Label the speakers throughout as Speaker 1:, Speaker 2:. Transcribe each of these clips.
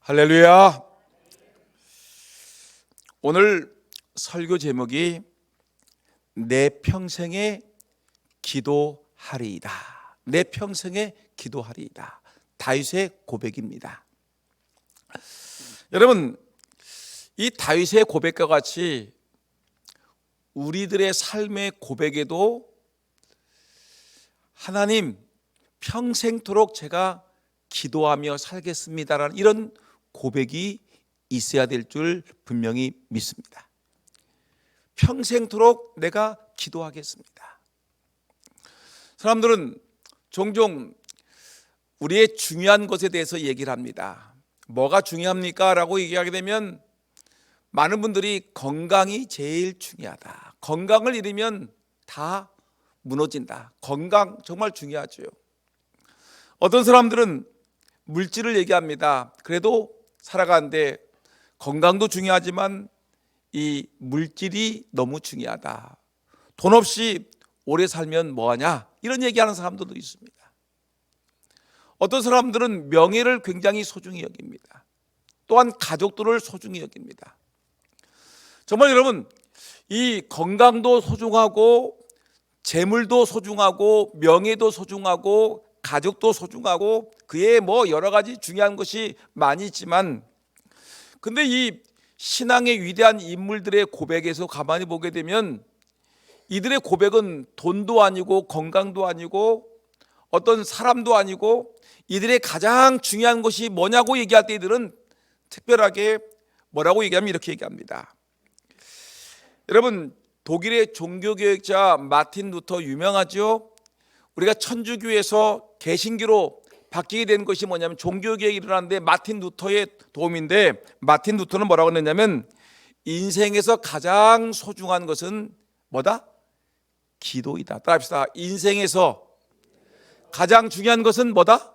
Speaker 1: 할렐루야. 오늘 설교 제목이 내 평생에 기도하리이다. 내 평생에 기도하리이다. 다윗의 고백입니다. 여러분, 이 다윗의 고백과 같이 우리들의 삶의 고백에도 하나님 평생토록 제가 기도하며 살겠습니다라는 이런 고백이 있어야 될 줄 분명히 믿습니다. 평생토록 내가 기도하겠습니다. 사람들은 종종 우리의 중요한 것에 대해서 얘기를 합니다. 뭐가 중요합니까? 라고 얘기하게 되면 많은 분들이 건강이 제일 중요하다. 건강을 잃으면 다 무너진다. 건강 정말 중요하죠. 어떤 사람들은 물질을 얘기합니다. 그래도 살아가는데 건강도 중요하지만 이 물질이 너무 중요하다. 돈 없이 오래 살면 뭐하냐? 이런 얘기하는 사람들도 있습니다. 어떤 사람들은 명예를 굉장히 소중히 여깁니다. 또한 가족들을 소중히 여깁니다. 정말 여러분, 이 건강도 소중하고 재물도 소중하고 명예도 소중하고 가족도 소중하고 그에 뭐 여러 가지 중요한 것이 많이 있지만, 근데 이 신앙의 위대한 인물들의 고백에서 가만히 보게 되면 이들의 고백은 돈도 아니고 건강도 아니고 어떤 사람도 아니고 이들의 가장 중요한 것이 뭐냐고 얘기할 때 이들은 특별하게 뭐라고 얘기하면 이렇게 얘기합니다. 여러분, 독일의 종교개혁자 마틴 루터 유명하죠? 우리가 천주교에서 개신교로 바뀌게 된 것이 뭐냐면 종교개혁이 일어났는데 마틴 루터의 도움인데, 마틴 루터는 뭐라고 했냐면 인생에서 가장 소중한 것은 뭐다? 기도이다. 따라합시다. 인생에서 가장 중요한 것은 뭐다?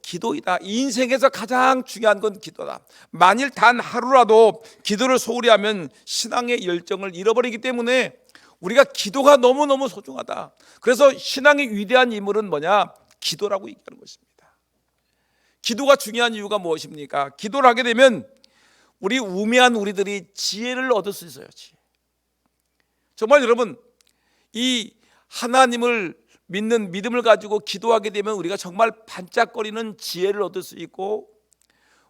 Speaker 1: 기도이다. 인생에서 가장 중요한 건 기도다. 만일 단 하루라도 기도를 소홀히 하면 신앙의 열정을 잃어버리기 때문에 우리가 기도가 너무너무 소중하다. 그래서 신앙의 위대한 인물은 뭐냐? 기도라고 얘기하는 것입니다. 기도가 중요한 이유가 무엇입니까? 기도를 하게 되면 우리 우매한 우리들이 지혜를 얻을 수 있어요. 지혜. 정말 여러분, 이 하나님을 믿는 믿음을 가지고 기도하게 되면 우리가 정말 반짝거리는 지혜를 얻을 수 있고,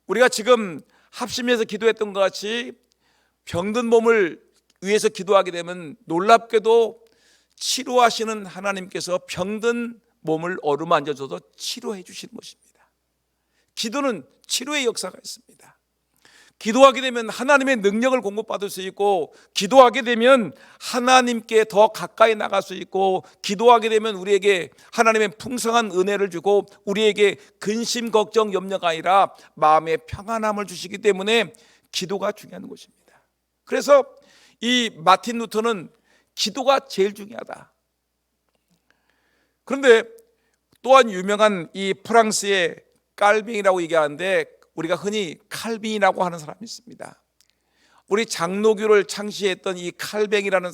Speaker 1: 우리가 지금 합심해서 기도했던 것 같이 병든 몸을 위해서 기도하게 되면 놀랍게도 치료하시는 하나님께서 병든 몸을 어루만져줘서 치료해 주시는 것입니다. 기도는 치료의 역사가 있습니다. 기도하게 되면 하나님의 능력을 공급받을 수 있고, 기도하게 되면 하나님께 더 가까이 나갈 수 있고, 기도하게 되면 우리에게 하나님의 풍성한 은혜를 주고 우리에게 근심, 걱정, 염려가 아니라 마음의 평안함을 주시기 때문에 기도가 중요한 것입니다. 그래서 이 마틴 루터는 기도가 제일 중요하다. 그런데 또한 유명한 이 프랑스의 깔빙이라고 얘기하는데 우리가 흔히 칼빈이라고 하는 사람이 있습니다. 우리 장로교를 창시했던 이 칼빈이라는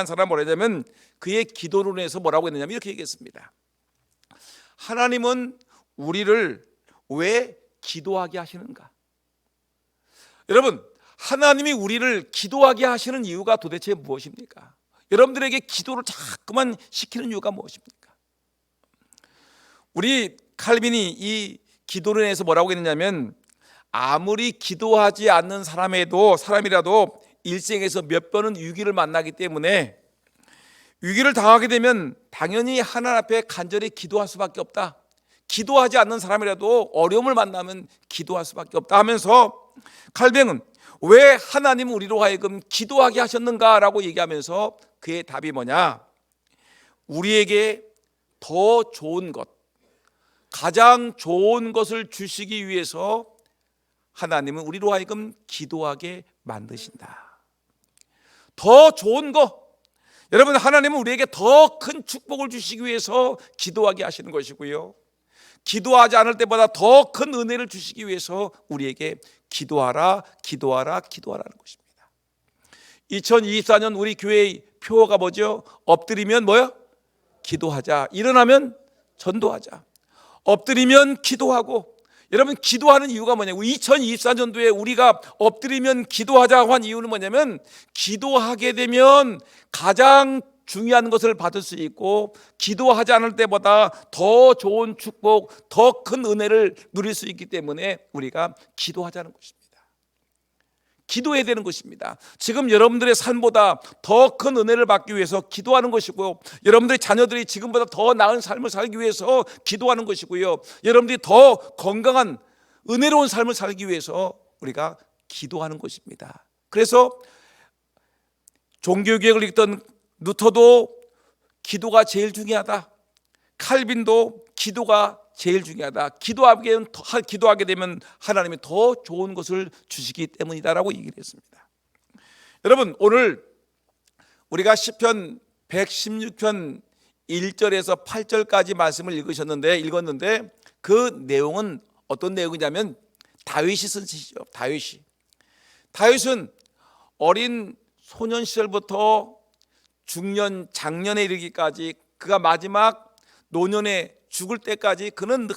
Speaker 1: 사람은 뭐냐면 그의 기도론에서 뭐라고 했느냐면 이렇게 얘기했습니다. 하나님은 우리를 왜 기도하게 하시는가? 여러분, 하나님이 우리를 기도하게 하시는 이유가 도대체 무엇입니까? 여러분들에게 기도를 자꾸만 시키는 이유가 무엇입니까? 우리 칼빈이 이 기도론에서 뭐라고 했느냐면 아무리 기도하지 않는 사람이라도 일생에서 몇 번은 위기를 만나기 때문에 위기를 당하게 되면 당연히 하나님 앞에 간절히 기도할 수밖에 없다. 기도하지 않는 사람이라도 어려움을 만나면 기도할 수밖에 없다 하면서 칼뱅은 왜 하나님은 우리로 하여금 기도하게 하셨는가라고 얘기하면서 그의 답이 뭐냐? 우리에게 더 좋은 것, 가장 좋은 것을 주시기 위해서 하나님은 우리로 하여금 기도하게 만드신다. 더 좋은 거, 여러분, 하나님은 우리에게 더 큰 축복을 주시기 위해서 기도하게 하시는 것이고요, 기도하지 않을 때보다 더 큰 은혜를 주시기 위해서 우리에게 기도하라는 것입니다. 2024년 우리 교회의 표어가 뭐죠? 엎드리면 뭐요? 기도하자. 일어나면 전도하자. 엎드리면 기도하고 여러분, 기도하는 이유가 뭐냐고, 2024년도에 우리가 엎드리면 기도하자고 한 이유는 뭐냐면, 기도하게 되면 가장 중요한 것을 받을 수 있고, 기도하지 않을 때보다 더 좋은 축복, 더 큰 은혜를 누릴 수 있기 때문에 우리가 기도하자는 것입니다. 기도해야 되는 것입니다. 지금 여러분들의 삶보다 더 큰 은혜를 받기 위해서 기도하는 것이고요, 여러분들의 자녀들이 지금보다 더 나은 삶을 살기 위해서 기도하는 것이고요, 여러분들이 더 건강한 은혜로운 삶을 살기 위해서 우리가 기도하는 것입니다. 그래서 종교개혁을 읽던 루터도 기도가 제일 중요하다, 칼빈도 기도가 제일 중요하다, 기도하게 되면 하나님이 더 좋은 것을 주시기 때문이다라고 얘기를 했습니다. 여러분, 오늘 우리가 시편 116편 1절에서 8절까지 말씀을 읽었는데 그 내용은 어떤 내용이냐면, 다윗이 쓴 시죠. 다윗은 어린 소년 시절부터 중년, 장년에 이르기까지, 그가 마지막 노년에 죽을 때까지 그는 늘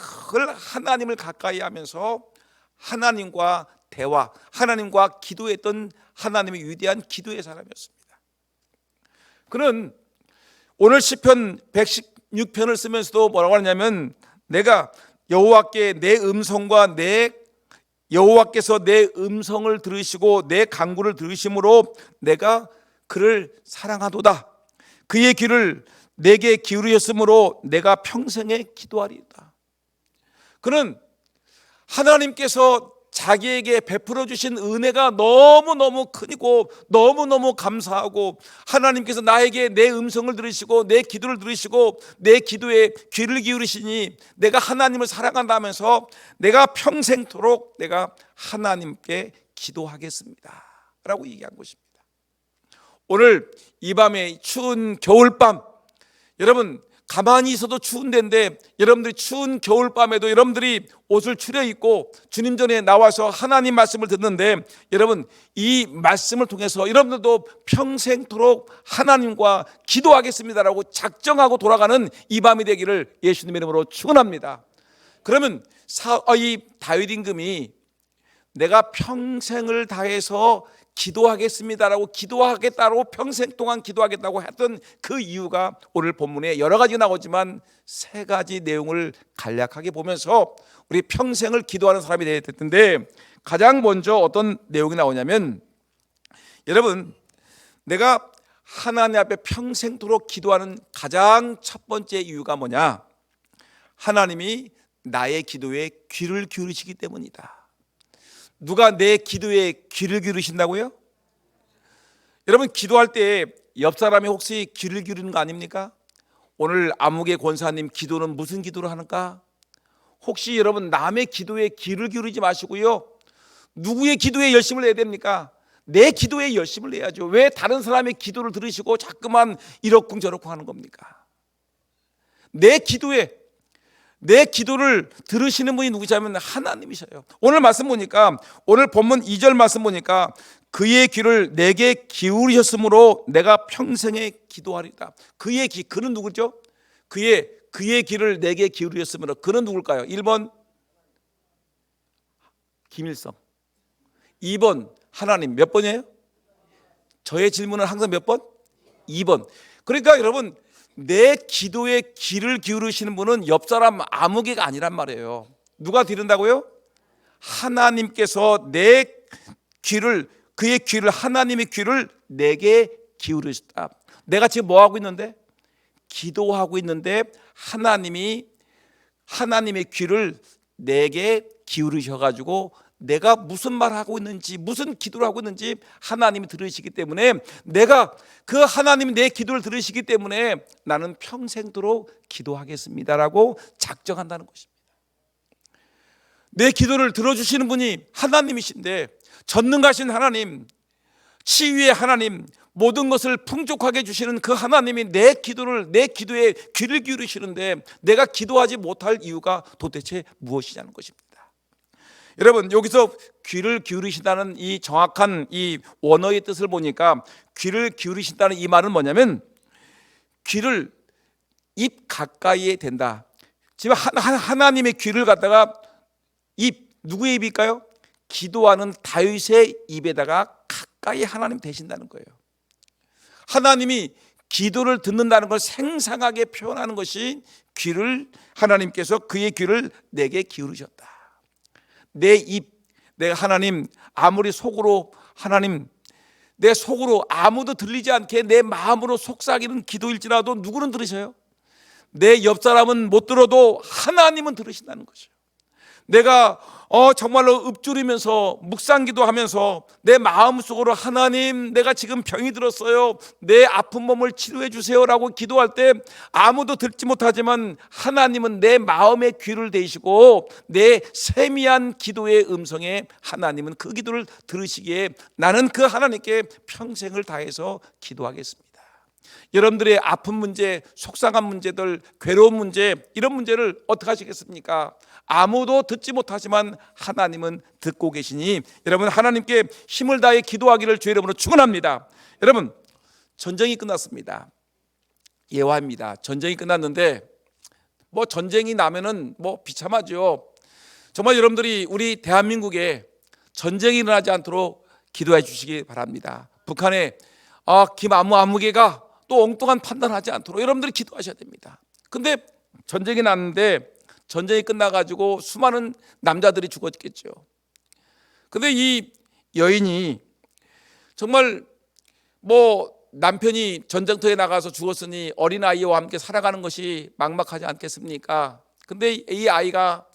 Speaker 1: 하나님을 가까이 하면서 하나님과 대화, 하나님과 기도했던 하나님의 위대한 기도의 사람이었습니다. 그는 오늘 시편 116편을 쓰면서도 뭐라고 하냐면, 내가 여호와께서 내 음성을 들으시고 내 간구를 들으심으로 내가 그를 사랑하도다. 그의 귀를 내게 기울이셨으므로 내가 평생에 기도하리이다. 그는 하나님께서 자기에게 베풀어 주신 은혜가 너무너무 크고 너무너무 감사하고, 하나님께서 나에게 내 음성을 들으시고 내 기도를 들으시고 내 기도에 귀를 기울이시니 내가 하나님을 사랑한다면서 내가 평생토록 내가 하나님께 기도하겠습니다 라고 얘기한 것입니다. 오늘 이 밤에 추운 겨울밤, 여러분 가만히 있어도 추운 데인데, 여러분들이 추운 겨울밤에도 여러분들이 옷을 추려입고 주님 전에 나와서 하나님 말씀을 듣는데, 여러분 이 말씀을 통해서 여러분들도 평생토록 하나님과 기도하겠습니다라고 작정하고 돌아가는 이 밤이 되기를 예수님의 이름으로 축원합니다. 그러면 이 다윗 임금이 내가 평생을 다해서 기도하겠습니다라고, 기도하겠다고 평생 동안 기도하겠다고 했던 그 이유가 오늘 본문에 여러 가지 나오지만 세 가지 내용을 간략하게 보면서 우리 평생을 기도하는 사람이 되어야 될 텐데, 가장 먼저 어떤 내용이 나오냐면, 여러분 내가 하나님 앞에 평생토록 기도하는 가장 첫 번째 이유가 뭐냐, 하나님이 나의 기도에 귀를 기울이시기 때문이다. 누가 내 기도에 귀를 기울이신다고요? 여러분 기도할 때 옆 사람이 혹시 귀를 기울이는 거 아닙니까? 오늘 아무개 권사님 기도는 무슨 기도를 하는가? 혹시 여러분 남의 기도에 귀를 기울이지 마시고요, 누구의 기도에 열심을 내야 됩니까? 내 기도에 열심을 내야죠. 왜 다른 사람의 기도를 들으시고 자꾸만 이러쿵저러쿵 하는 겁니까? 내 기도를 들으시는 분이 누구시냐면 하나님이셔요. 오늘 말씀 보니까, 오늘 본문 2절 말씀 보니까 그의 귀를 내게 기울이셨으므로 내가 평생에 기도하리다. 그는 누구죠? 그의 귀를 내게 기울이셨으므로, 그는 누굴까요? 1번 김일성, 2번 하나님. 몇 번이에요? 저의 질문은 항상 몇 번? 2번. 그러니까 여러분 내 기도에 귀를 기울이시는 분은 옆 사람 아무개가 아니란 말이에요. 누가 드린다고요? 하나님께서 그의 귀를, 하나님의 귀를 내게 기울이셨다. 내가 지금 뭐 하고 있는데? 기도하고 있는데 하나님의 귀를 내게 기울이셔가지고 내가 무슨 말을 하고 있는지, 무슨 기도를 하고 있는지 하나님이 들으시기 때문에, 내가 그 하나님이 내 기도를 들으시기 때문에 나는 평생도록 기도하겠습니다라고 작정한다는 것입니다. 내 기도를 들어주시는 분이 하나님이신데, 전능하신 하나님, 치유의 하나님, 모든 것을 풍족하게 주시는 그 하나님이 내 기도에 귀를 기울이시는데 내가 기도하지 못할 이유가 도대체 무엇이냐는 것입니다. 여러분 여기서 귀를 기울이신다는 이 정확한 이 원어의 뜻을 보니까, 귀를 기울이신다는 이 말은 뭐냐면 귀를 입 가까이에 댄다. 지금 하나님의 귀를 갖다가 입, 누구의 입일까요? 기도하는 다윗의 입에다가 가까이 하나님 되신다는 거예요. 하나님이 기도를 듣는다는 걸 생생하게 표현하는 것이 귀를, 하나님께서 그의 귀를 내게 기울이셨다. 내 입, 내가 하나님 아무리 속으로 하나님 내 속으로 아무도 들리지 않게 내 마음으로 속삭이는 기도일지라도 누구는 들으셔요? 내 옆 사람은 못 들어도 하나님은 들으신다는 거죠. 내가 정말로 읊조리면서 묵상기도 하면서 내 마음속으로 하나님 내가 지금 병이 들었어요, 내 아픈 몸을 치료해 주세요라고 기도할 때 아무도 듣지 못하지만 하나님은 내 마음의 귀를 대시고 내 세미한 기도의 음성에 하나님은 그 기도를 들으시기에 나는 그 하나님께 평생을 다해서 기도하겠습니다. 여러분들의 아픈 문제, 속상한 문제들, 괴로운 문제, 이런 문제를 어떻게 하시겠습니까? 아무도 듣지 못하지만 하나님은 듣고 계시니 여러분 하나님께 힘을 다해 기도하기를 주의 이름으로 축원합니다. 여러분, 전쟁이 끝났습니다. 예화입니다. 전쟁이 끝났는데 전쟁이 나면은 비참하죠. 정말 여러분들이 우리 대한민국에 전쟁이 일어나지 않도록 기도해 주시기 바랍니다. 북한의 김아무개가 또 엉뚱한 판단하지 않도록 여러분들이 기도하셔야 됩니다. 근데 전쟁이 났는데 전쟁이 끝나가지고 수많은 남자들이 죽었겠죠. 근데 이 여인이 정말 남편이 전쟁터에 나가서 죽었으니 어린아이와 함께 살아가는 것이 막막하지 않겠습니까? 근데 이 아이가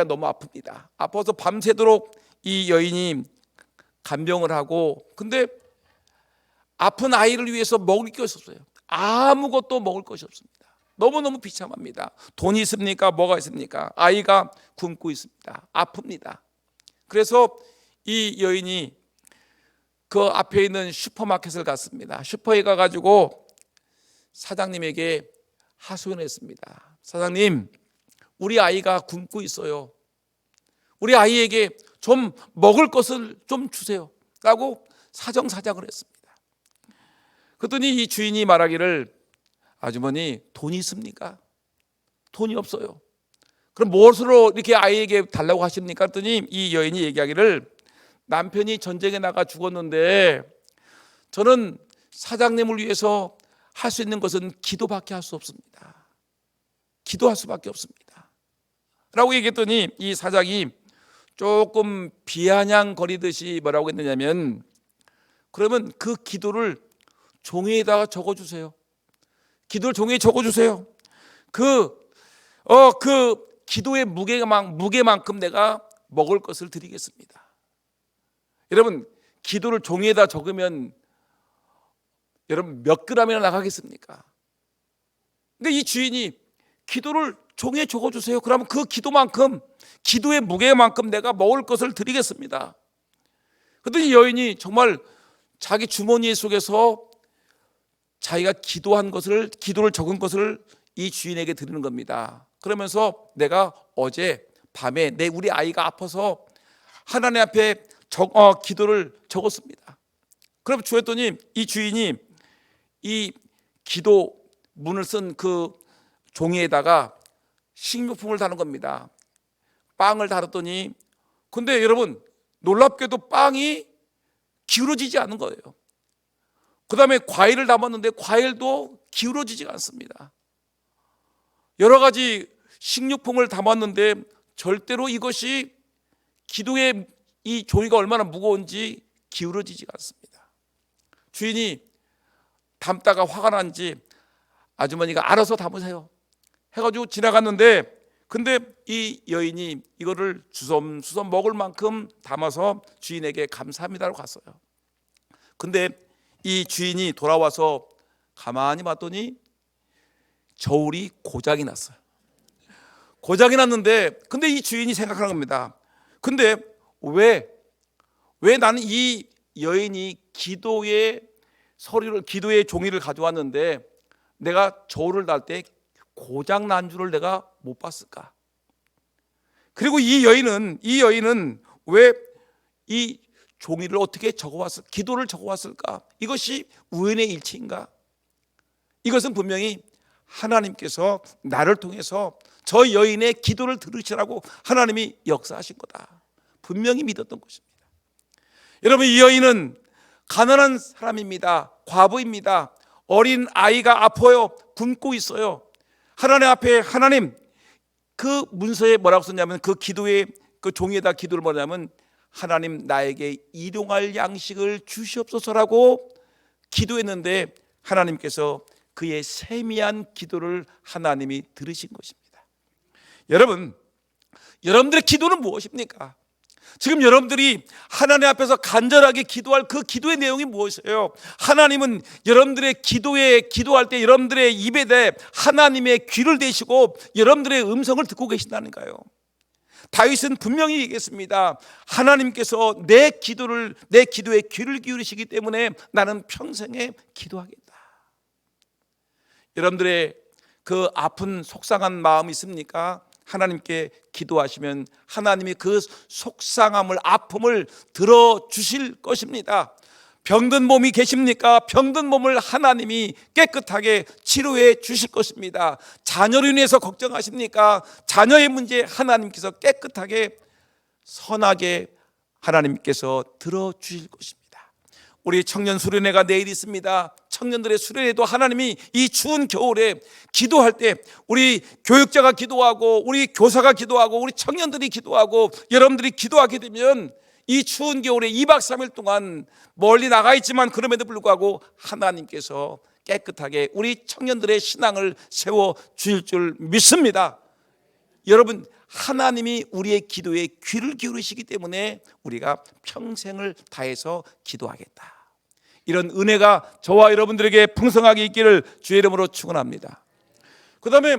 Speaker 1: 너무 아픕니다. 아파서 밤새도록 이 여인이 간병을 하고, 근데 아픈 아이를 위해서 먹을 것이 없어요. 아무것도 먹을 것이 없습니다. 너무너무 비참합니다. 돈이 있습니까? 뭐가 있습니까? 아이가 굶고 있습니다. 아픕니다. 그래서 이 여인이 그 앞에 있는 슈퍼마켓을 갔습니다. 슈퍼에 가가지고 사장님에게 하소연했습니다. 사장님, 우리 아이가 굶고 있어요. 우리 아이에게 좀 먹을 것을 좀 주세요 라고 사정사정을 했습니다. 그랬더니 이 주인이 말하기를, 아주머니 돈이 있습니까? 돈이 없어요. 그럼 무엇으로 이렇게 아이에게 달라고 하십니까? 그랬더니 이 여인이 얘기하기를, 남편이 전쟁에 나가 죽었는데 저는 사장님을 위해서 할 수 있는 것은 기도밖에 할 수 없습니다. 기도할 수밖에 없습니다 라고 얘기했더니 이 사장이 조금 비아냥거리듯이 뭐라고 했느냐면, 그러면 그 기도를 종이에다가 적어주세요. 기도를 종이에 적어주세요. 그 기도의 무게만큼 내가 먹을 것을 드리겠습니다. 여러분, 기도를 종이에다 적으면 여러분 몇 그램이나 나가겠습니까? 근데 이 주인이 기도를 종이에 적어주세요. 그러면 그 기도만큼, 기도의 무게만큼 내가 먹을 것을 드리겠습니다. 그랬더니 여인이 정말 자기 주머니 속에서 자기가 기도를 적은 것을 이 주인에게 드리는 겁니다. 그러면서 내가 어제 밤에 우리 아이가 아파서 하나님 앞에 기도를 적었습니다. 그럼 주었더니 이 주인이 이 기도 문을 쓴 그 종이에다가 식료품을 다는 겁니다. 빵을 달았더니, 근데 여러분 놀랍게도 빵이 기울어지지 않는 거예요. 그 다음에 과일을 담았는데 과일도 기울어지지 않습니다. 여러 가지 식료품을 담았는데 절대로 이것이 기도의 이 종이가 얼마나 무거운지 기울어지지 않습니다. 주인이 담다가 화가 난지 아주머니가 알아서 담으세요 해가지고 지나갔는데, 근데 이 여인이 이거를 주섬주섬 먹을 만큼 담아서 주인에게 감사합니다라고 갔어요. 근데 이 주인이 돌아와서 가만히 봤더니 저울이 고장이 났어요. 고장이 났는데, 근데 이 주인이 생각하는 겁니다. 근데 왜 나는 이 여인이 기도의 종이를 가져왔는데 내가 저울을 달 때 고장 난 줄을 내가 못 봤을까? 그리고 이 여인은 왜 이 종이를 어떻게 기도를 적어왔을까? 이것이 우연의 일치인가? 이것은 분명히 하나님께서 나를 통해서 저 여인의 기도를 들으시라고 하나님이 역사하신 거다, 분명히 믿었던 것입니다. 여러분, 이 여인은 가난한 사람입니다. 과부입니다. 어린 아이가 아파요. 굶고 있어요. 하나님 앞에, 하나님, 그 문서에 뭐라고 썼냐면, 그 기도에, 그 종이에다 기도를 뭐냐면, 하나님 나에게 일용할 양식을 주시옵소서라고 기도했는데, 하나님께서 그의 세미한 기도를 하나님이 들으신 것입니다. 여러분, 여러분들의 기도는 무엇입니까? 지금 여러분들이 하나님 앞에서 간절하게 기도할 그 기도의 내용이 무엇이에요? 하나님은 여러분들의 기도할 때 여러분들의 입에 대해 하나님의 귀를 대시고 여러분들의 음성을 듣고 계신다는가요? 다윗은 분명히 얘기했습니다. 하나님께서 내 기도에 귀를 기울이시기 때문에 나는 평생에 기도하겠다. 여러분들의 그 아픈 속상한 마음이 있습니까? 하나님께 기도하시면 하나님이 그 속상함을, 아픔을 들어주실 것입니다. 병든 몸이 계십니까? 병든 몸을 하나님이 깨끗하게 치료해 주실 것입니다. 자녀로 인해서 걱정하십니까? 자녀의 문제 하나님께서 깨끗하게, 선하게 하나님께서 들어주실 것입니다. 우리 청년 수련회가 내일 있습니다. 청년들의 수련회도 하나님이 이 추운 겨울에 기도할 때 우리 교육자가 기도하고 우리 교사가 기도하고 우리 청년들이 기도하고 여러분들이 기도하게 되면 이 추운 겨울에 2박 3일 동안 멀리 나가 있지만 그럼에도 불구하고 하나님께서 깨끗하게 우리 청년들의 신앙을 세워 주실 줄 믿습니다. 여러분, 하나님이 우리의 기도에 귀를 기울이시기 때문에 우리가 평생을 다해서 기도하겠다, 이런 은혜가 저와 여러분들에게 풍성하게 있기를 주의 이름으로 축원합니다. 그 다음에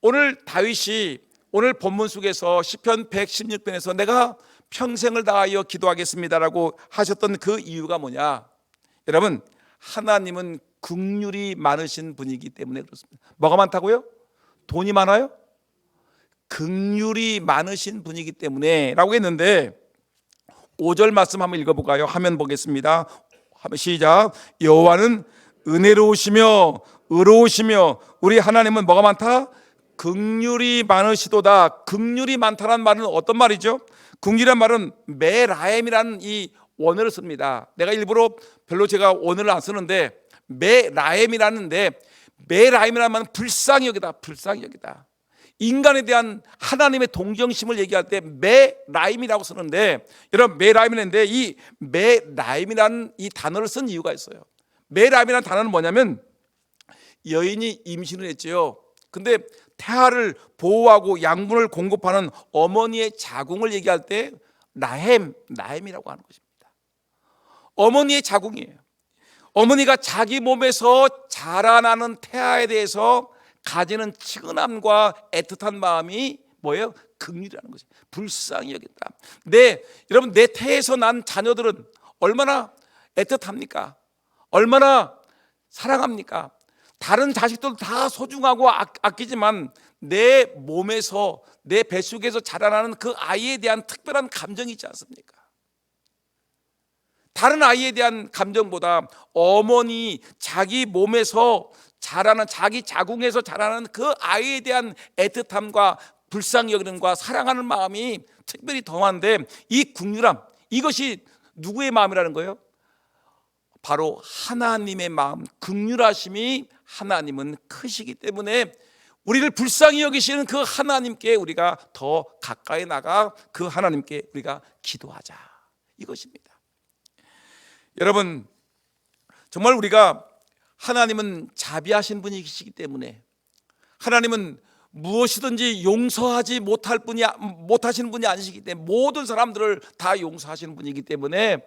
Speaker 1: 오늘 다윗이 오늘 본문 속에서 시편 116편에서 내가 평생을 다하여 기도하겠습니다라고 하셨던 그 이유가 뭐냐? 여러분, 하나님은 긍휼이 많으신 분이기 때문에 그렇습니다. 뭐가 많다고요? 돈이 많아요? 긍휼이 많으신 분이기 때문에 라고 했는데 5절 말씀 한번 읽어볼까요? 화면 보겠습니다. 시작. 여호와는 은혜로우시며 의로우시며 우리 하나님은 뭐가 많다? 긍휼이 많으시도다. 긍휼이 많다는 말은 어떤 말이죠? 긍휼이란 말은 메라임이라는 이 원어를 씁니다. 내가 일부러 별로 제가 원어를 안 쓰는데 메라임이라는데, 메라임이라는 말은 불쌍히 여기다, 불쌍히 여기다. 인간에 대한 하나님의 동정심을 얘기할 때 메라임이라고 쓰는데, 여러분, 메라임이라는데 이 메라임이라는 이 단어를 쓴 이유가 있어요. 메라임이라는 단어는 뭐냐면, 여인이 임신을 했죠. 근데 태아를 보호하고 양분을 공급하는 어머니의 자궁을 얘기할 때 라임이라고 하는 것입니다. 어머니의 자궁이에요. 어머니가 자기 몸에서 자라나는 태아에 대해서 가지는 측은함과 애틋한 마음이 뭐예요? 긍휼이라는 거죠. 불쌍히 여겼다. 여러분, 내 태에서 난 자녀들은 얼마나 애틋합니까? 얼마나 사랑합니까? 다른 자식들도 다 소중하고 아끼지만 내 몸에서, 내 뱃속에서 자라나는 그 아이에 대한 특별한 감정이 있지 않습니까? 다른 아이에 대한 감정보다 어머니 자기 몸에서 자라는, 자기 자궁에서 자라는 그 아이에 대한 애틋함과 불쌍히 여기는과 사랑하는 마음이 특별히 더한데, 이 긍휼함, 이것이 누구의 마음이라는 거예요? 바로 하나님의 마음, 긍휼하심이 하나님은 크시기 때문에 우리를 불쌍히 여기시는 그 하나님께 우리가 더 가까이 나가 그 하나님께 우리가 기도하자, 이것입니다. 여러분, 정말 우리가, 하나님은 자비하신 분이시기 때문에, 하나님은 무엇이든지 용서하지 못하시는 분이 아니시기 때문에, 모든 사람들을 다 용서하시는 분이기 때문에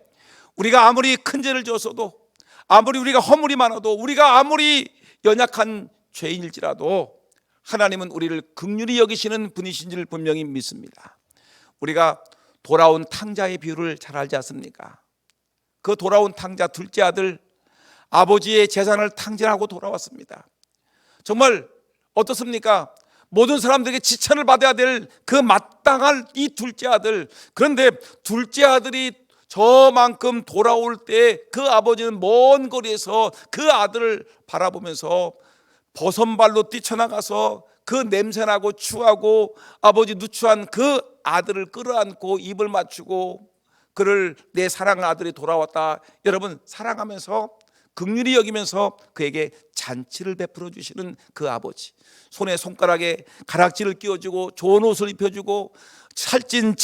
Speaker 1: 우리가 아무리 큰 죄를 지었어도, 아무리 우리가 허물이 많아도, 우리가 아무리 연약한 죄인일지라도 하나님은 우리를 긍휼히 여기시는 분이신 줄 분명히 믿습니다. 우리가 돌아온 탕자의 비유를 잘 알지 않습니까? 그 돌아온 탕자, 둘째 아들, 아버지의 재산을 탕진하고 돌아왔습니다. 정말 어떻습니까? 모든 사람들에게 지천을 받아야 될 그 마땅할 이 둘째 아들, 그런데 둘째 아들이 저만큼 돌아올 때 그 아버지는 먼 거리에서 그 아들을 바라보면서 버선발로 뛰쳐나가서 그 냄새나고 추하고 아버지 누추한 그 아들을 끌어안고 입을 맞추고 그를 내 사랑하는 아들이 돌아왔다. 여러분, 사랑하면서 긍휼히 여기면서 그에게 잔치를 베풀어 주시는 그 아버지, 손에 손가락에 가락지를 끼워주고 좋은 옷을 입혀주고 살찐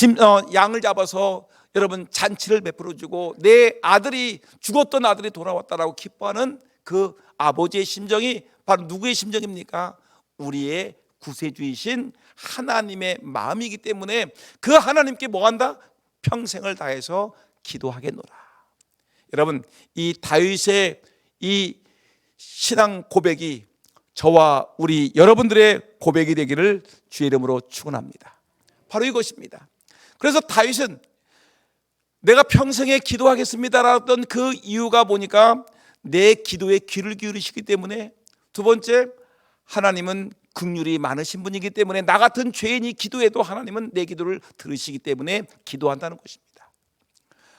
Speaker 1: 양을 잡아서 여러분 잔치를 베풀어 주고 내 아들이, 죽었던 아들이 돌아왔다라고 기뻐하는 그 아버지의 심정이 바로 누구의 심정입니까? 우리의 구세주이신 하나님의 마음이기 때문에 그 하나님께 뭐 한다? 평생을 다해서 기도하겠노라. 여러분, 이 다윗의 이 신앙 고백이 저와 우리 여러분들의 고백이 되기를 주의 이름으로 축원합니다. 바로 이것입니다. 그래서 다윗은 내가 평생에 기도하겠습니다라던 그 이유가 보니까 내 기도에 귀를 기울이시기 때문에, 두 번째, 하나님은 긍휼이 많으신 분이기 때문에 나 같은 죄인이 기도해도 하나님은 내 기도를 들으시기 때문에 기도한다는 것입니다.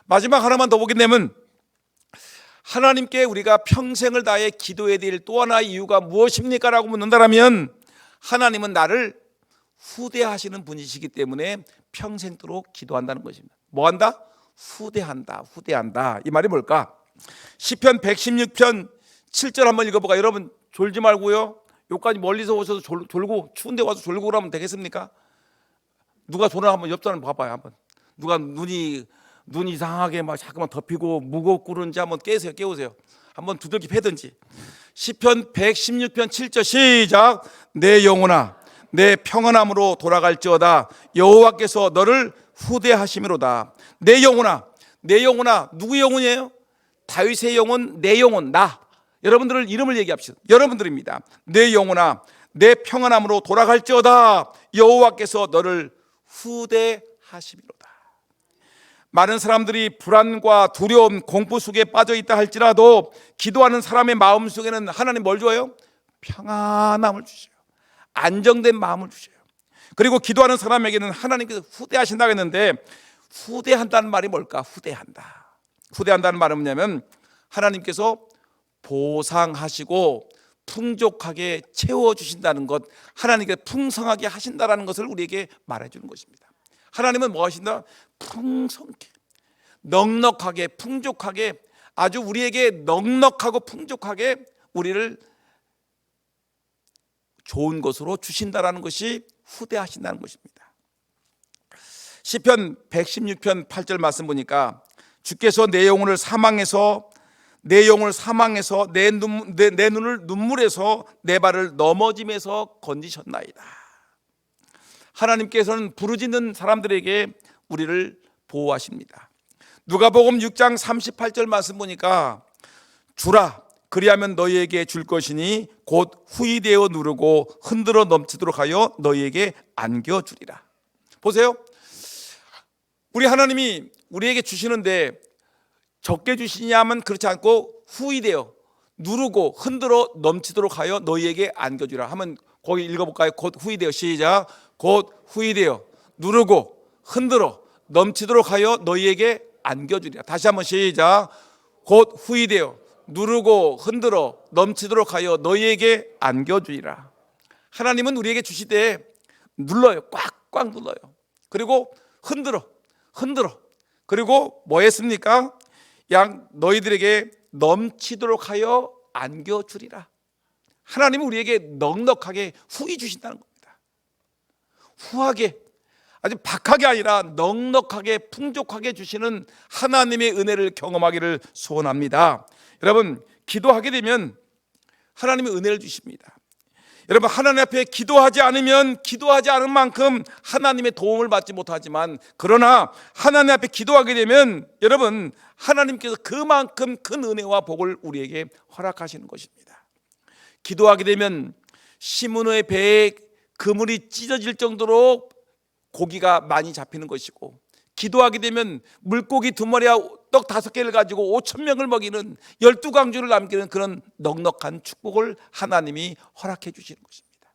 Speaker 1: 마지막 하나만 더 보게 되면, 하나님께 우리가 평생을 다해 기도해야 될 또 하나의 이유가 무엇입니까? 라고 묻는다면 하나님은 나를 후대하시는 분이시기 때문에 평생도록 기도한다는 것입니다. 뭐 한다? 후대한다. 후대한다. 이 말이 뭘까? 시편 116편 7절 한번 읽어볼까요? 여러분 졸지 말고요, 여기까지 멀리서 오셔서 졸고 추운데 와서 졸고 그러면 되겠습니까? 누가 졸아 한번 옆 사람 봐봐요. 한번 누가 눈 이상하게 막 자꾸만 덮이고 무겁고 그런지 한번 깨우세요. 한번 두들기 패든지. 시편 116편 7절 시작. 내 영혼아 내 평안함으로 돌아갈지어다. 여호와께서 너를 후대하심이로다. 내 영혼아, 내 영혼아, 누구의 영혼이에요? 다윗의 영혼, 내 영혼, 나. 여러분들 이름을 얘기합시다. 여러분들입니다. 내 영혼아 내 평안함으로 돌아갈지어다. 여호와께서 너를 후대하심이로다. 많은 사람들이 불안과 두려움, 공포 속에 빠져 있다 할지라도 기도하는 사람의 마음 속에는 하나님 뭘 줘요? 평안함을 주셔요. 안정된 마음을 주셔요. 그리고 기도하는 사람에게는 하나님께서 후대하신다고 했는데, 후대한다는 말이 뭘까? 후대한다. 후대한다는 말은 뭐냐면 하나님께서 보상하시고 풍족하게 채워주신다는 것, 하나님께서 풍성하게 하신다는 것을 우리에게 말해주는 것입니다. 하나님은 뭐 하신다? 풍성하게, 넉넉하게, 풍족하게, 아주 우리에게 넉넉하고 풍족하게 우리를 좋은 것으로 주신다라는 것이 후대하신다는 것입니다. 시편 116편 8절 말씀 보니까 주께서 내 영혼을 사망해서 내 눈을 눈물에서 내 발을 넘어짐에서 건지셨나이다. 하나님께서는 부르짖는 사람들에게 우리를 보호하십니다. 누가복음 6장 38절 말씀 보니까 주라 그리하면 너희에게 줄 것이니 곧 후이되어 누르고 흔들어 넘치도록 하여 너희에게 안겨주리라. 보세요, 우리 하나님이 우리에게 주시는데 적게 주시냐면 그렇지 않고 후이되어 누르고 흔들어 넘치도록 하여 너희에게 안겨주리라 하면 거기 읽어볼까요? 곧 후이되어 시작. 곧 후이되어 누르고 흔들어 넘치도록 하여 너희에게 안겨주리라. 다시 한번 시작. 곧 후이되어 누르고 흔들어 넘치도록 하여 너희에게 안겨주리라. 하나님은 우리에게 주실 때 눌러요. 꽉꽉 눌러요. 그리고 흔들어 그리고 뭐 했습니까? 너희들에게 넘치도록 하여 안겨주리라. 하나님은 우리에게 넉넉하게 후히 주신다는 겁니다. 후하게, 아주 박하게 아니라 넉넉하게 풍족하게 주시는 하나님의 은혜를 경험하기를 소원합니다. 여러분, 기도하게 되면 하나님의 은혜를 주십니다. 여러분, 하나님 앞에 기도하지 않으면 기도하지 않은 만큼 하나님의 도움을 받지 못하지만, 그러나 하나님 앞에 기도하게 되면 여러분, 하나님께서 그만큼 큰 은혜와 복을 우리에게 허락하시는 것입니다. 기도하게 되면 시므노의 배에 그물이 찢어질 정도로 고기가 많이 잡히는 것이고, 기도하게 되면 물고기 2마리와 떡 5개를 가지고 5,000명을 먹이는 12광주를 남기는 그런 넉넉한 축복을 하나님이 허락해 주시는 것입니다.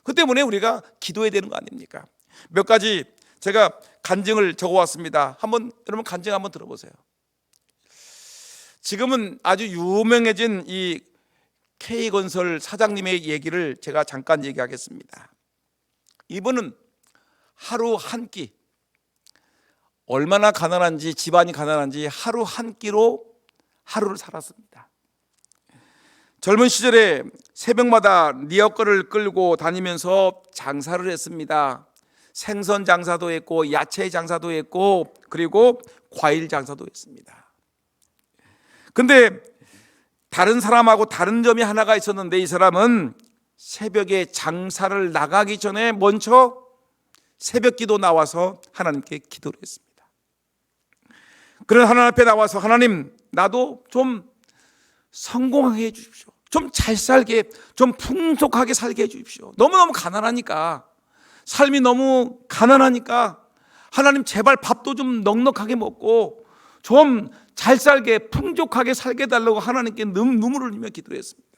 Speaker 1: 그 때문에 우리가 기도해야 되는 거 아닙니까? 몇 가지 제가 간증을 적어왔습니다. 여러분 간증 한번 들어보세요. 지금은 아주 유명해진 이 K건설 사장님의 얘기를 제가 잠깐 얘기하겠습니다. 이분은 하루 한 끼, 얼마나 가난한지, 집안이 가난한지 하루 한 끼로 하루를 살았습니다. 젊은 시절에 새벽마다 리어커를 끌고 다니면서 장사를 했습니다. 생선 장사도 했고 야채 장사도 했고 그리고 과일 장사도 했습니다. 근데 다른 사람하고 다른 점이 하나가 있었는데, 이 사람은 새벽에 장사를 나가기 전에 먼저 새벽 기도 나와서 하나님께 기도를 했습니다. 그런 하나님 앞에 나와서, 하나님, 나도 좀 성공하게 해주십시오. 좀 잘 살게, 좀 풍족하게 살게 해주십시오. 너무너무 가난하니까, 삶이 너무 가난하니까 하나님 제발 밥도 좀 넉넉하게 먹고 좀 잘 살게, 풍족하게 살게 해달라고 하나님께 눈물을 흘리며 기도를 했습니다.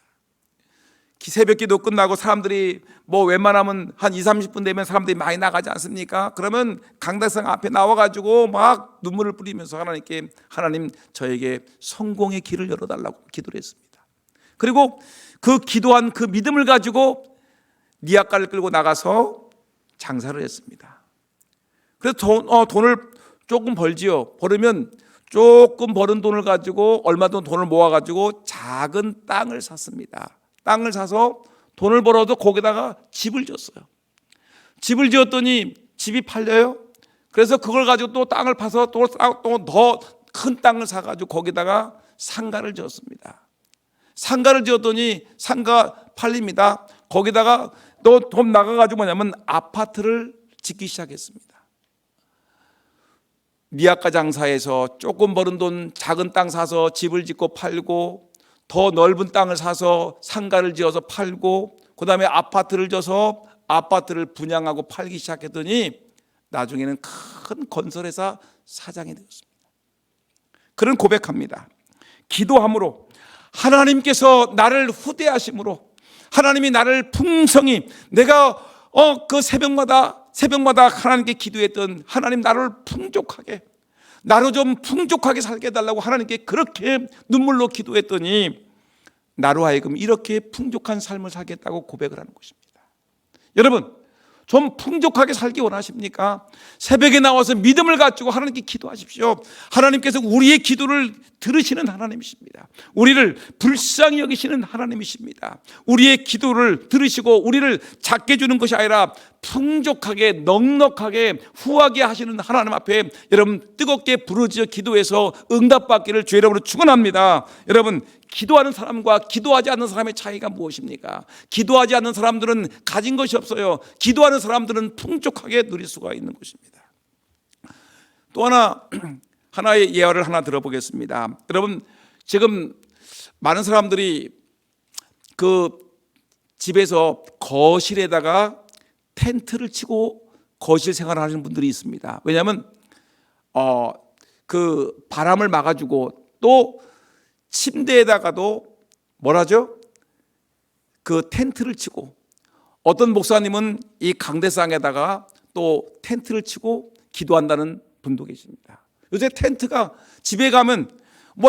Speaker 1: 새벽 기도 끝나고 사람들이 웬만하면 한 20-30분 되면 사람들이 많이 나가지 않습니까? 그러면 강대상 앞에 나와가지고 막 눈물을 뿌리면서 하나님께, 하나님 저에게 성공의 길을 열어달라고 기도를 했습니다. 그리고 그 기도한 그 믿음을 가지고 리아카를 끌고 나가서 장사를 했습니다. 그래서 돈을 조금 벌지요. 벌으면 조금 버는 돈을 가지고, 얼마 돈을 모아가지고 작은 땅을 샀습니다. 땅을 사서 돈을 벌어도 거기다가 집을 지었어요. 집을 지었더니 집이 팔려요. 그래서 그걸 가지고 또 땅을 파서 또 더 큰 땅을 사가지고 거기다가 상가를 지었습니다. 상가를 지었더니 상가 팔립니다. 거기다가 또 돈 나가가지고 아파트를 짓기 시작했습니다. 리아카 장사에서 조금 버는 돈 작은 땅 사서 집을 짓고 팔고, 더 넓은 땅을 사서 상가를 지어서 팔고, 그 다음에 아파트를 져서 아파트를 분양하고 팔기 시작했더니 나중에는 큰 건설회사 사장이 되었습니다. 그런 고백합니다. 기도함으로, 하나님께서 나를 후대하심으로, 하나님이 나를 풍성히, 내가 그 새벽마다 하나님께 기도했던, 하나님 나를 풍족하게, 나를 좀 풍족하게 살게 해달라고 하나님께 그렇게 눈물로 기도했더니 나로 하여금 이렇게 풍족한 삶을 살겠다고 고백을 하는 것입니다. 여러분, 좀 풍족하게 살기 원하십니까? 새벽에 나와서 믿음을 가지고 하나님께 기도하십시오. 하나님께서 우리의 기도를 들으시는 하나님이십니다. 우리를 불쌍히 여기시는 하나님이십니다. 우리의 기도를 들으시고 우리를 작게 주는 것이 아니라 풍족하게, 넉넉하게, 후하게 하시는 하나님 앞에 여러분 뜨겁게 부르짖어 기도해서 응답받기를 주의 이름으로 축원합니다. 여러분, 기도하는 사람과 기도하지 않는 사람의 차이가 무엇입니까? 기도하지 않는 사람들은 가진 것이 없어요. 기도하는 사람들은 풍족하게 누릴 수가 있는 것입니다. 또 하나의 예화를 하나 들어보겠습니다. 여러분, 지금 많은 사람들이 그 집에서 거실에다가 텐트를 치고 거실 생활을 하는 분들이 있습니다. 왜냐하면 그 바람을 막아주고, 또 침대에다가도 뭐라죠? 그 텐트를 치고, 어떤 목사님은 이 강대상에다가 또 텐트를 치고 기도한다는 분도 계십니다. 요새 텐트가 집에 가면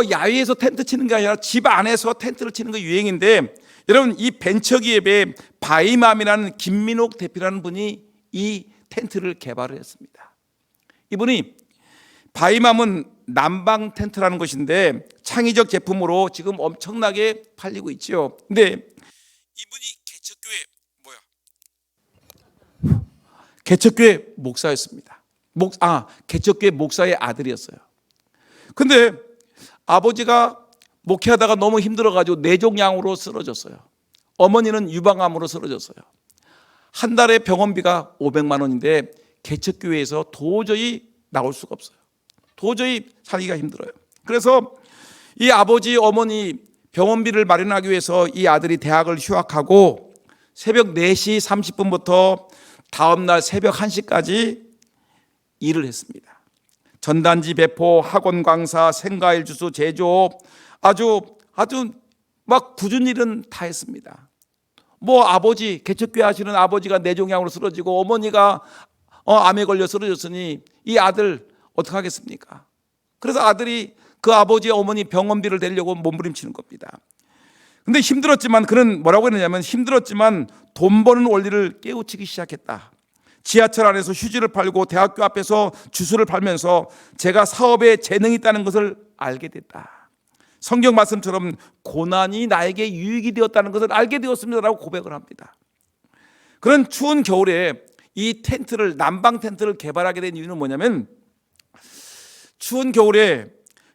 Speaker 1: 야외에서 텐트 치는 게 아니라 집 안에서 텐트를 치는 게 유행인데, 여러분, 이 벤처기업의 바이맘이라는 김민옥 대표라는 분이 이 텐트를 개발을 했습니다. 이분이, 바이맘은 난방 텐트라는 것인데 창의적 제품으로 지금 엄청나게 팔리고 있죠. 근데 이분이 개척교회 목사였습니다. 개척교회 목사의 아들이었어요. 근데 아버지가 목회하다가 너무 힘들어가지고 뇌종양으로 쓰러졌어요. 어머니는 유방암으로 쓰러졌어요. 한 달에 병원비가 500만 원인데 개척교회에서 도저히 나올 수가 없어요. 도저히 살기가 힘들어요. 그래서 이 아버지, 어머니 병원비를 마련하기 위해서 이 아들이 대학을 휴학하고 새벽 4시 30분부터 다음날 새벽 1시까지 일을 했습니다. 전단지 배포, 학원 강사, 생과일 주스 제조, 아주 막 굳은 일은 다 했습니다. 아버지, 개척교회 하시는 아버지가 뇌종양으로 쓰러지고 어머니가 암에 걸려 쓰러졌으니 이 아들 어떻게 하겠습니까? 그래서 아들이 그 아버지, 어머니 병원비를 내려고 몸부림치는 겁니다. 근데 힘들었지만 그는 뭐라고 했느냐면 힘들었지만 돈 버는 원리를 깨우치기 시작했다. 지하철 안에서 휴지를 팔고 대학교 앞에서 주스를 팔면서 제가 사업에 재능이 있다는 것을 알게 됐다. 성경 말씀처럼 고난이 나에게 유익이 되었다는 것을 알게 되었습니다라고 고백을 합니다. 그런 추운 겨울에 이 텐트를, 난방 텐트를 개발하게 된 이유는 뭐냐면, 추운 겨울에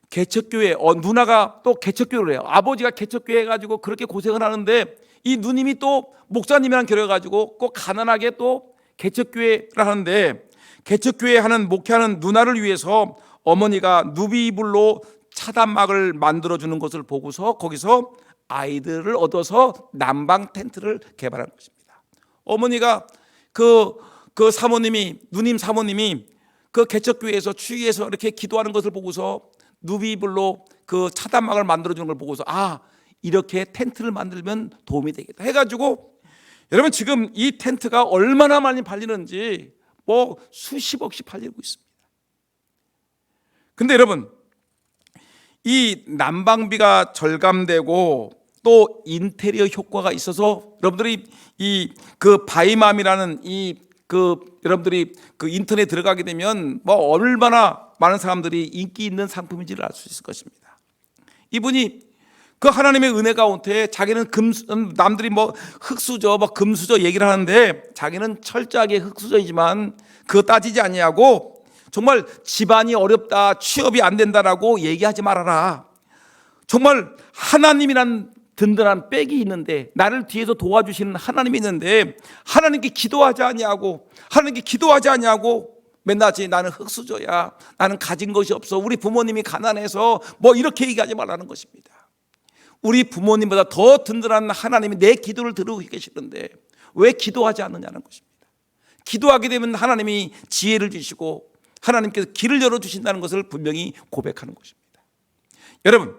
Speaker 1: 개척교회, 누나가 또 개척교회를 해요. 아버지가 개척교회 해가지고 그렇게 고생을 하는데 이 누님이 또 목사님이랑 결혼해가지고 꼭 가난하게 또 개척교회를 하는데, 개척교회 하는 목회하는 누나를 위해서 어머니가 누비이불로 차단막을 만들어주는 것을 보고서 거기서 아이들을 얻어서 난방 텐트를 개발한 것입니다. 어머니가 그 사모님이, 누님 사모님이 그 개척교회에서 추위에서 이렇게 기도하는 것을 보고서 누비이불로 그 차단막을 만들어주는 걸 보고서 이렇게 텐트를 만들면 도움이 되겠다 해가지고, 여러분 지금 이 텐트가 얼마나 많이 팔리는지 수십억씩 팔리고 있습니다. 근데 여러분, 이 난방비가 절감되고 또 인테리어 효과가 있어서 여러분들이 그 바이맘이라는 여러분들이 그 인터넷에 들어가게 되면 얼마나 많은 사람들이 인기 있는 상품인지를 알 수 있을 것입니다. 이분이 그 하나님의 은혜 가운데 자기는 남들이 흙수저 금수저 얘기를 하는데 자기는 철저하게 흙수저이지만 그거 따지지 않냐고, 정말 집안이 어렵다, 취업이 안 된다라고 얘기하지 말아라. 정말 하나님이란 든든한 백이 있는데, 나를 뒤에서 도와주시는 하나님이 있는데 하나님께 기도하지 않냐고, 하나님께 기도하지 않냐고 맨날 나는 흙수저야, 나는 가진 것이 없어, 우리 부모님이 가난해서 이렇게 얘기하지 말라는 것입니다. 우리 부모님보다 더 든든한 하나님이 내 기도를 들으고 계시는데 왜 기도하지 않느냐는 것입니다. 기도하게 되면 하나님이 지혜를 주시고 하나님께서 길을 열어주신다는 것을 분명히 고백하는 것입니다. 여러분,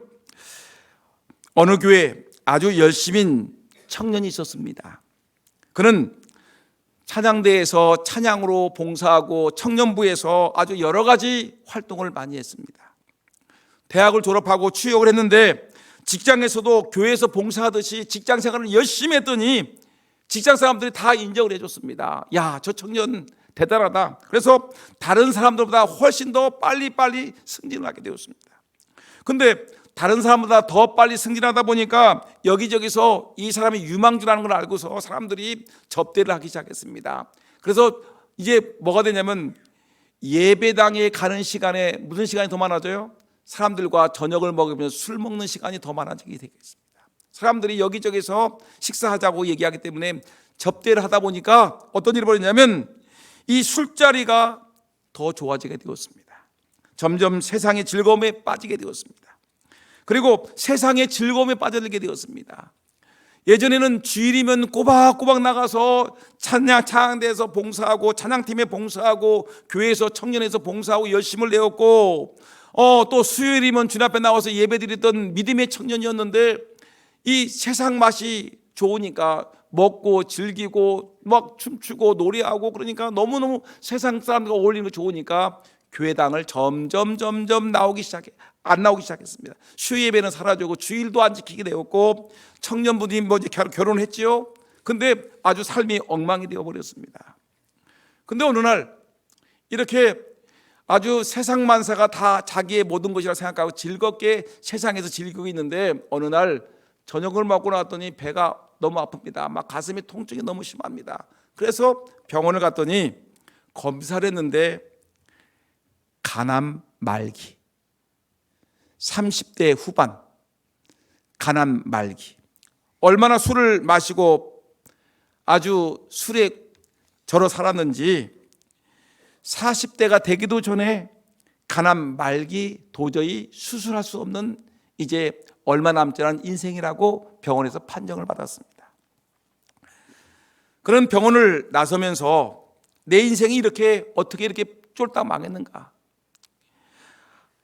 Speaker 1: 어느 교회에 아주 열심인 청년이 있었습니다. 그는 찬양대에서 찬양으로 봉사하고 청년부에서 아주 여러 가지 활동을 많이 했습니다. 대학을 졸업하고 취업을 했는데 직장에서도 교회에서 봉사하듯이 직장 생활을 열심히 했더니 직장 사람들이 다 인정을 해줬습니다. 야, 저 청년 대단하다. 그래서 다른 사람들보다 훨씬 더 빨리 승진을 하게 되었습니다. 근데 다른 사람보다 더 빨리 승진하다 보니까 여기저기서 이 사람이 유망주라는 걸 알고서 사람들이 접대를 하기 시작했습니다. 그래서 이제 뭐가 되냐면, 예배당에 가는 시간에 무슨 시간이 더 많아져요? 사람들과 저녁을 먹으면서 술 먹는 시간이 더 많아지게 되겠습니다. 사람들이 여기저기서 식사하자고 얘기하기 때문에 접대를 하다 보니까 어떤 일이 벌어졌냐면, 이 술자리가 더 좋아지게 되었습니다. 점점 세상의 즐거움에 빠지게 되었습니다. 그리고 세상의 즐거움에 빠져들게 되었습니다. 예전에는 주일이면 꼬박꼬박 나가서 찬양대에서 봉사하고 찬양팀에 봉사하고 교회에서 청년에서 봉사하고 열심을 내었고, 또 수요일이면 주님 앞에 나와서 예배드렸던 믿음의 청년이었는데, 이 세상 맛이 좋으니까 먹고 즐기고 춤추고 노래하고 그러니까 너무너무 세상 사람들과 어울리는 거 좋으니까 교회당을 점점 안 나오기 시작했습니다. 수요예배는 사라지고 주일도 안 지키게 되었고, 청년분이 이제 결혼했지요. 근데 아주 삶이 엉망이 되어버렸습니다. 근데 어느 날 이렇게 아주 세상 만사가 다 자기의 모든 것이라 생각하고 즐겁게 세상에서 즐기고 있는데, 어느 날 저녁을 먹고 나왔더니 배가 너무 아픕니다. 가슴이 통증이 너무 심합니다. 그래서 병원을 갔더니 검사를 했는데 간암 말기, 30대 후반 간암 말기. 얼마나 술을 마시고 아주 술에 절어 살았는지 40대가 되기도 전에 간암 말기, 도저히 수술할 수 없는 이제 얼마 남지 않은 인생이라고 병원에서 판정을 받았습니다. 그런 병원을 나서면서 내 인생이 어떻게 이렇게 쫄딱 망했는가,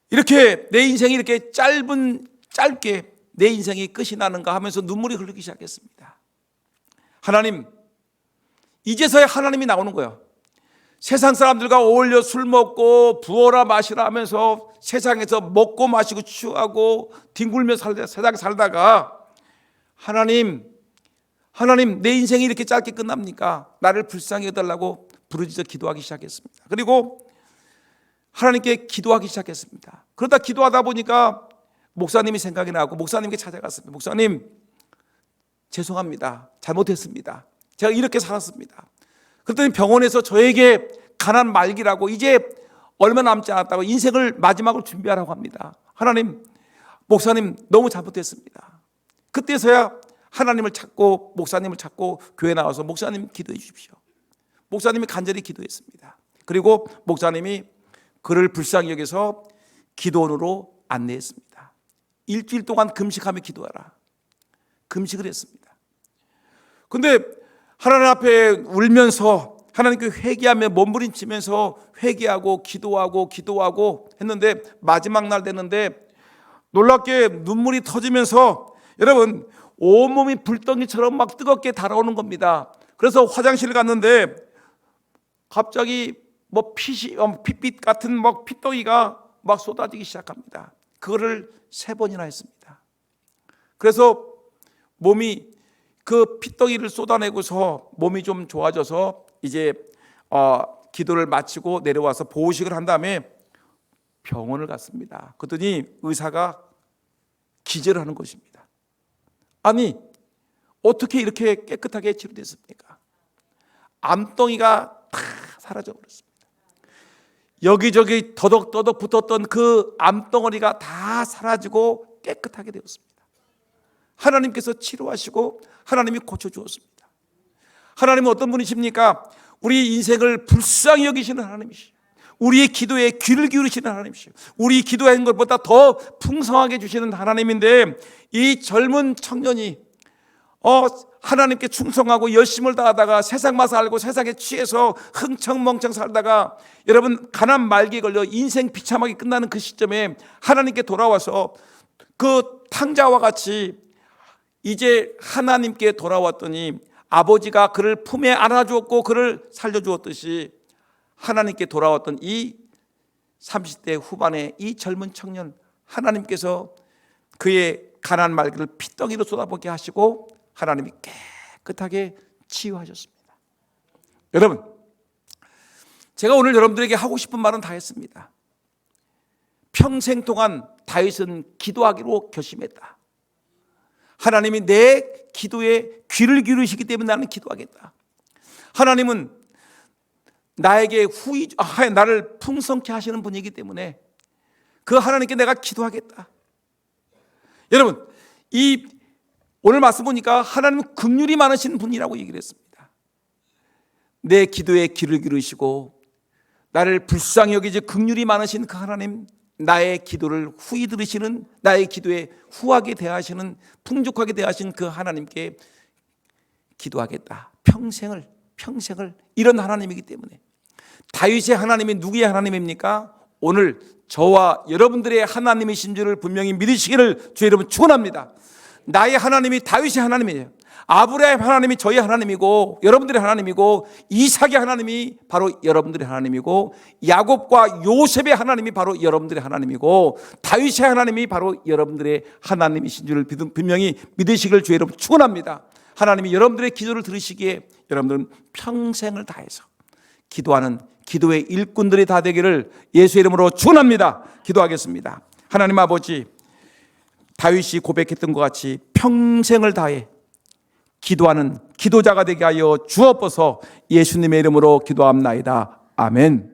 Speaker 1: 이렇게 내 인생이 이렇게 짧게 내 인생이 끝이 나는가 하면서 눈물이 흐르기 시작했습니다. 하나님, 이제서야 하나님이 나오는 거예요. 세상 사람들과 어울려 술 먹고 부어라 마시라 하면서 세상에서 먹고 마시고 취하고 뒹굴며 세상 살다가 하나님 내 인생이 이렇게 짧게 끝납니까? 나를 불쌍히 여달라고 부르짖어 기도하기 시작했습니다. 그리고 하나님께 기도하기 시작했습니다. 그러다 기도하다 보니까 목사님이 생각이 나고 목사님께 찾아갔습니다. 목사님, 죄송합니다. 잘못했습니다. 제가 이렇게 살았습니다. 그랬더니 병원에서 저에게 가난 말기라고 이제 얼마 남지 않았다고 인생을 마지막으로 준비하라고 합니다. 하나님, 목사님 너무 잘못했습니다. 그때서야 하나님을 찾고 목사님을 찾고 교회 나와서 목사님 기도해 주십시오. 목사님이 간절히 기도했습니다. 그리고 목사님이 그를 불쌍히 여겨서 기도원으로 안내했습니다. 일주일 동안 금식하며 기도하라. 금식을 했습니다. 근데 하나님 앞에 울면서 하나님께 회개하며 몸부림치면서 회개하고 기도하고 했는데 마지막 날 됐는데 놀랍게 눈물이 터지면서 여러분 온몸이 불덩이처럼 막 뜨겁게 달아오는 겁니다. 그래서 화장실을 갔는데 갑자기 뭐 핏빛 같은 막 핏덩이가 막 쏟아지기 시작합니다. 그거를 3번이나 했습니다. 그래서 몸이 그 핏덩이를 쏟아내고서 몸이 좀 좋아져서 이제 기도를 마치고 내려와서 보호식을 한 다음에 병원을 갔습니다. 그랬더니 의사가 기절을 하는 것입니다. 아니, 어떻게 이렇게 깨끗하게 치료됐습니까? 암덩이가 다 사라져 버렸습니다. 여기저기 더덕더덕 붙었던 그 암덩어리가 다 사라지고 깨끗하게 되었습니다. 하나님께서 치료하시고 하나님이 고쳐주었습니다. 하나님은 어떤 분이십니까? 우리 인생을 불쌍히 여기시는 하나님이시죠. 우리의 기도에 귀를 기울이시는 하나님이시죠. 우리 기도하는 것보다 더 풍성하게 주시는 하나님인데 이 젊은 청년이 하나님께 충성하고 열심을 다하다가 세상 맛을 알고 세상에 취해서 흥청멍청 살다가 여러분 가난 말기에 걸려 인생 비참하게 끝나는 그 시점에 하나님께 돌아와서 그 탕자와 같이 이제 하나님께 돌아왔더니 아버지가 그를 품에 안아주었고 그를 살려주었듯이 하나님께 돌아왔던 이 30대 후반의 이 젊은 청년, 하나님께서 그의 가난 말기를 핏덩이로 쏟아보게 하시고 하나님이 깨끗하게 치유하셨습니다. 여러분, 제가 오늘 여러분들에게 하고 싶은 말은 다 했습니다. 평생 동안 다윗은 기도하기로 결심했다. 하나님이 내 기도에 귀를 기울이시기 때문에 나는 기도하겠다. 하나님은 나에게 나를 풍성케 하시는 분이기 때문에 그 하나님께 내가 기도하겠다. 여러분, 오늘 말씀 보니까 하나님은 긍휼이 많으신 분이라고 얘기를 했습니다. 내 기도에 귀를 기울이시고 나를 불쌍히 여기지 긍휼이 많으신 그 하나님, 나의 기도를 후히 들으시는, 나의 기도에 후하게 대하시는, 풍족하게 대하시는 그 하나님께 기도하겠다. 평생을 이런 하나님이기 때문에. 다윗의 하나님이 누구의 하나님입니까? 오늘 저와 여러분들의 하나님이신 줄을 분명히 믿으시기를 주의 이름으로 축원합니다. 나의 하나님이 다윗의 하나님이에요. 아브라함 하나님이 저희 하나님이고 여러분들의 하나님이고, 이삭의 하나님이 바로 여러분들의 하나님이고, 야곱과 요셉의 하나님이 바로 여러분들의 하나님이고, 다윗의 하나님이 바로 여러분들의 하나님이신 줄을 분명히 믿으시기를 주의 이름으로 축원합니다. 하나님이 여러분들의 기도를 들으시기에 여러분들은 평생을 다해서 기도하는 기도의 일꾼들이 다 되기를 예수의 이름으로 축원합니다. 기도하겠습니다. 하나님 아버지, 다윗이 고백했던 것 같이 평생을 다해 기도하는 기도자가 되게 하여 주옵소서. 예수님의 이름으로 기도합나이다. 아멘.